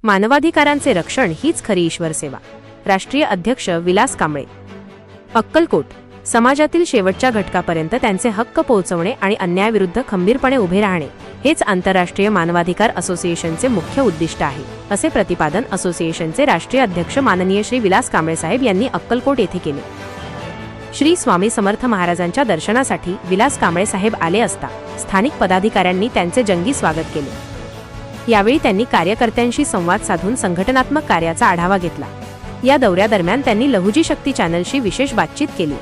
मानवाधिकारांचे रक्षण हीच खरी ईश्वर सेवा. राष्ट्रीय अध्यक्ष विलास कांबळे. अक्कलकोट. समाजातील शेवटच्या घटकापर्यंत त्यांचे हक्क पोहोचवणे आणि अन्यायाविरुद्ध खंबीरपणे उभे राहणे हेच आंतरराष्ट्रीय मानवाधिकार असोसिएशनचे मुख्य उद्दिष्ट आहे, असे प्रतिपादन असोसिएशनचे राष्ट्रीय अध्यक्ष माननीय श्री विलास कांबळे साहेब यांनी अक्कलकोट येथे केले. श्री स्वामी समर्थ महाराजांच्या दर्शनासाठी विलास कांबळे साहेब आले असता स्थानिक पदाधिकाऱ्यांनी त्यांचे जंगी स्वागत केले. यावेळी त्यांनी कार्यकर्त्यांशी संवाद साधून संघटनात्मक कार्याचा आढावा घेतला. या दौऱ्यादरम्यान त्यांनी लहुजी शक्ती चॅनलशी विशेष बातचीत केली.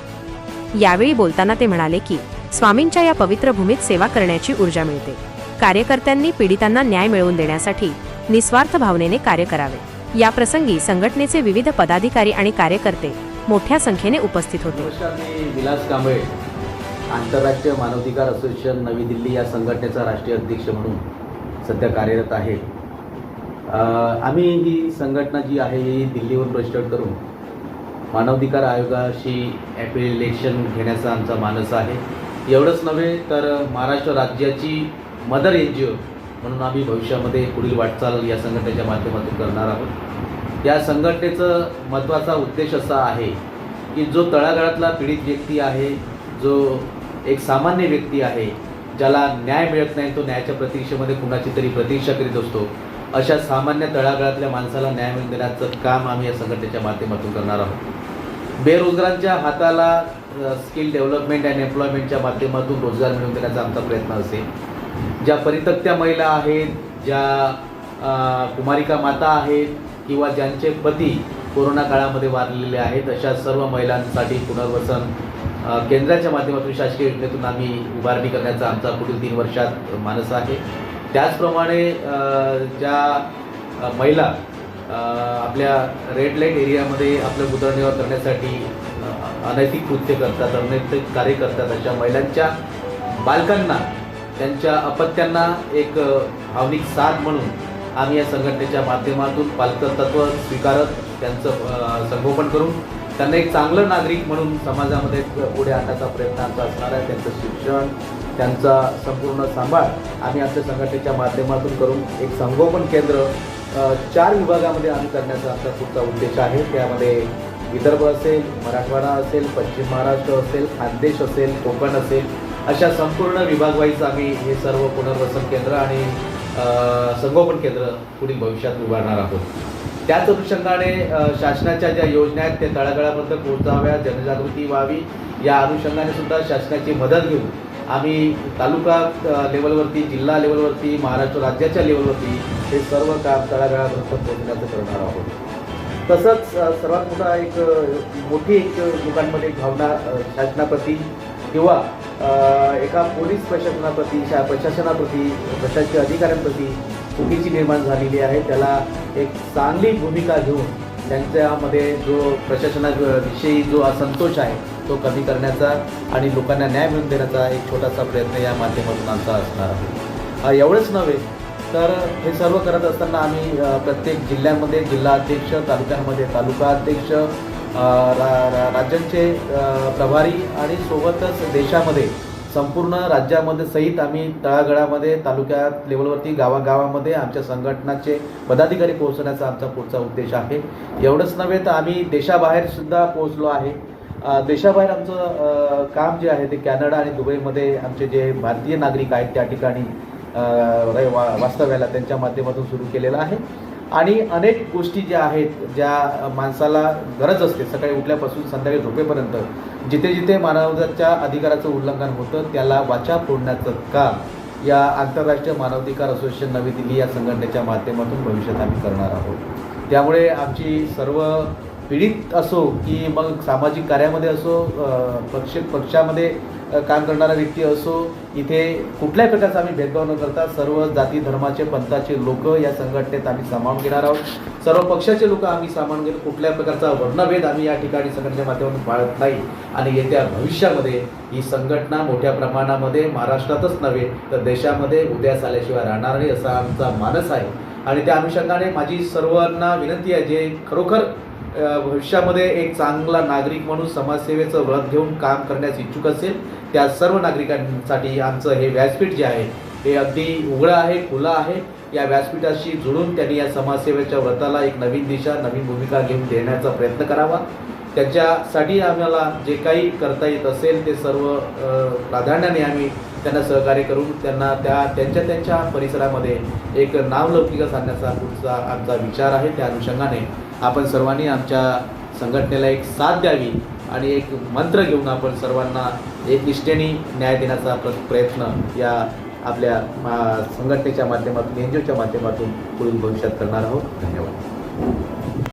यावेळी बोलताना ते म्हणाले की स्वामींच्या या पवित्र भूमीत सेवा करण्याची ऊर्जा मिळते. कार्यकर्त्यांनी पीडितांना न्याय मिळवून देण्यासाठी निस्वार्थ भावनेने कार्य करावे. या प्रसंगी संघटनेचे विविध पदाधिकारी आणि कार्यकर्ते मोठ्या संख्येने उपस्थित होते. नमस्कार, मी विलास कांबळे, आंतरराष्ट्रीय मानवाधिकार असोसिएशन नवी दिल्ली या संघटनेचा राष्ट्रीय अध्यक्ष म्हणून सध्या कार्यरत आहे. आम्ही ही संघटना जी आहे ही दिल्लीवरून रजिस्टर करून मानवाधिकार आयोगाशी ॲप्लिकेशन घेण्याचा आमचा मानस आहे. एवढंच नव्हे तर महाराष्ट्र राज्याची मदर NGO म्हणून आम्ही भविष्यामध्ये पुढील वाटचाल या संघटनेच्या माध्यमातून करणार आहोत. या संघटनेचं महत्त्वाचा उद्देश असा आहे की जो तळागाळातला पीडित व्यक्ती आहे, जो एक सामान्य व्यक्ती आहे, ज्याला न्याय मिळत नाही, तो न्यायाच्या प्रतीक्षेमध्ये कुणाची तरी प्रतीक्षा करीत असतो, अशा सामान्य तळागाळातल्या माणसाला न्याय मिळवून देण्याचं काम आम्ही या संघटनेच्या माध्यमातून करणार आहोत. बेरोजगारांच्या हाताला स्किल डेव्हलपमेंट अँड एम्प्लॉयमेंटच्या माध्यमातून रोजगार मिळवून देण्याचा आमचा प्रयत्न असेल. ज्या परित्यक्त्या महिला आहेत, ज्या कुमारिका माता आहेत किंवा ज्यांचे पती कोरोना काळामध्ये वारलेले आहेत, अशा सर्व महिलांसाठी पुनर्वसन केंद्राच्या माध्यमातून शासकीय योजनेतून आम्ही उभारणी करण्याचा आमचा पुढील 3 वर्षात मानस आहे. त्याचप्रमाणे ज्या महिला आपल्या रेड लाईट एरियामध्ये आपलं उदरनिर्वाह करण्यासाठी अनैतिक कृत्य करतात, अनैतिक कार्य करतात, अशा महिलांच्या बालकांना, त्यांच्या अपत्यांना एक भावनिक साथ म्हणून आम्ही या संघटनेच्या माध्यमातून पालकत्व स्वीकारत त्यांचं संगोपन करून त्यांना एक चांगलं नागरिक म्हणून समाजामध्ये पुढे आणण्याचा प्रयत्न आमचा असणार आहे. त्यांचं शिक्षण, त्यांचा संपूर्ण सांभाळ आम्ही आमच्या संघटनेच्या माध्यमातून करून एक संगोपन केंद्र 4 विभागामध्ये आम्ही करण्याचा आमचा पुढचा उद्देश आहे. त्यामध्ये विदर्भ असेल, मराठवाडा असेल, पश्चिम महाराष्ट्र असेल, खानदेश असेल, कोकण असेल, अशा संपूर्ण विभागवाईज आम्ही हे सर्व पुनर्वसन केंद्र आणि संगोपन केंद्र पुढील भविष्यात उभारणार आहोत. त्याच अनुषंगाने शासनाच्या ज्या योजना आहेत त्या तळागाळापर्यंत पोहोचाव्या, जनजागृती व्हावी, या अनुषंगाने सुद्धा शासनाची मदत घेऊन आम्ही तालुका लेवलवरती, जिल्हा लेवलवरती, महाराष्ट्र राज्याच्या लेवलवरती हे सर्व काम तळागाळापर्यंत पोहोचण्याचं करणार आहोत. तसंच सर्वात मोठी लोकांमध्ये एक भावना शासनाप्रती किंवा एका पोलीस प्रशासनाप्रती, प्रशासनाप्रती, प्रशासकीय अधिकाऱ्यांप्रती चुकीची निर्माण झालेली आहे. त्याला एक चांगली भूमिका घेऊन त्यांच्यामध्ये जो प्रशासनाविषयी जो असंतोष आहे तो कमी करण्याचा आणि लोकांना न्याय मिळवून देण्याचा एक छोटासा प्रयत्न या माध्यमातून आमचा असणार आहे. एवढंच नव्हे तर हे सर्व करत असताना आम्ही प्रत्येक जिल्ह्यामध्ये जिल्हा अध्यक्ष, तालुक्यांमध्ये तालुका अध्यक्ष, राज्यांचे प्रभारी आणि सोबतच देशामध्ये संपूर्ण राज्यामध्ये सहित आम्ही तळागाळामध्ये, तालुक्यात लेवलवरती, गावागावामध्ये आमच्या संघटनाचे पदाधिकारी पोहोचण्याचा आमचा पुढचा उद्देश आहे. एवढंच नव्हे तर आम्ही देशाबाहेरसुद्धा पोहोचलो आहे. देशाबाहेर आमचं काम जे आहे ते कॅनडा आणि दुबईमध्ये आमचे जे भारतीय नागरिक आहेत त्या ठिकाणी वास्तव्याला त्यांच्या माध्यमातून सुरू केलेलं आहे. आणि अनेक गोष्टी ज्या आहेत, ज्या माणसाला गरज असते सकाळी उठल्यापासून संध्याकाळी झोपेपर्यंत, जिथे जिथे मानवाच्या अधिकाराचं उल्लंघन होतं त्याला वाचा फोडण्याचं काम या आंतरराष्ट्रीय मानवाधिकार असोसिएशन नवी दिल्ली या संघटनेच्या माध्यमातून भविष्यात आम्ही करणार आहोत. त्यामुळे आमची सर्व पीडित असो की मग सामाजिक कार्यामध्ये असो, पक्षामध्ये काम करणारा व्यक्ती असो, इथे कुठल्याही प्रकारचा आम्ही भेदभाव न करता सर्व जाती धर्माचे, पंथाचे लोक या संघटनेत आम्ही सामावून घेणार आहोत. सर्व पक्षाचे लोक आम्ही सामावून घेऊन कुठल्याही प्रकारचा वर्णभेद आम्ही या ठिकाणी संघटनेच्या माध्यमातून पाळत नाही. आणि येत्या भविष्यामध्ये ही संघटना मोठ्या प्रमाणामध्ये महाराष्ट्रातच नव्हे तर देशामध्ये उदयास आल्याशिवाय राहणार नाही असा आमचा मानस आहे. आणि त्या अनुषंगाने माझी सर्वांना विनंती आहे, जे खरोखर भविष्यामध्ये एक चांगला नागरिक म्हणून समाजसेवेचं व्रत घेऊन काम करण्यास इच्छुक असेल त्या सर्व नागरिकांसाठी आमचं हे व्यासपीठ जे आहे हे अगदी उघडं आहे, खुलं आहे. या व्यासपीठाशी जुळून त्यांनी या समाजसेवेच्या व्रताला एक नवीन दिशा, नवीन भूमिका घेऊन देण्याचा प्रयत्न करावा. त्याच्यासाठी आम्हाला जे काही करता येत असेल ते सर्व प्राधान्याने आम्ही त्यांना सहकार्य करून त्यांना त्यांच्या परिसरामध्ये एक नावलौकिकता आणण्याचा पुढचा आमचा विचार आहे. त्या अनुषंगाने आपण सर्वांनी आमच्या संघटनेला एक साथ द्यावी आणि एक मंत्र घेऊन आपण सर्वांना एक निष्ठेने न्याय देण्याचा प्रयत्न या आपल्या संघटनेच्या माध्यमातून, NGOच्या माध्यमातून पुढील भविष्यात करणार आहोत. धन्यवाद.